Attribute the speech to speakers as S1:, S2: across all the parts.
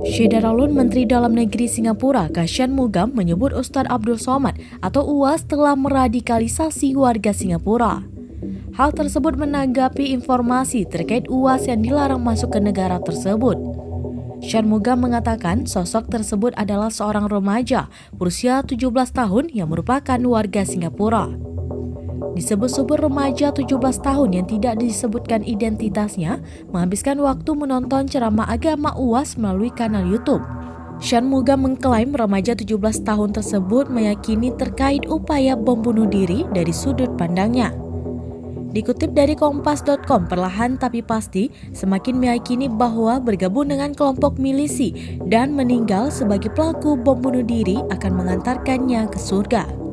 S1: Syederalun Menteri Dalam Negeri Singapura Kashan Mugam menyebut Ustadz Abdul Somad atau UAS telah meradikalisasi warga Singapura. Hal tersebut menanggapi informasi terkait UAS yang dilarang masuk ke negara tersebut. Shanmugam mengatakan sosok tersebut adalah seorang remaja berusia 17 tahun yang merupakan warga Singapura. Disebut-sebut remaja 17 tahun yang tidak disebutkan identitasnya menghabiskan waktu menonton ceramah agama UAS melalui kanal YouTube. Shanmugam mengklaim remaja 17 tahun tersebut meyakini terkait upaya bom bunuh diri dari sudut pandangnya. Dikutip dari Kompas.com, perlahan tapi pasti semakin meyakini bahwa bergabung dengan kelompok milisi dan meninggal sebagai pelaku bom bunuh diri akan mengantarkannya ke surga.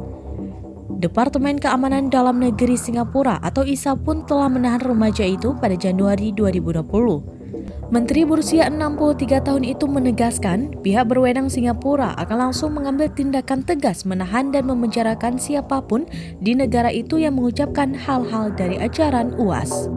S1: Departemen Keamanan Dalam Negeri Singapura atau ISA pun telah menahan remaja itu pada Januari 2020. Menteri berusia 63 tahun itu menegaskan pihak berwenang Singapura akan langsung mengambil tindakan tegas menahan dan memenjarakan siapapun di negara itu yang mengucapkan hal-hal dari ajaran UAS.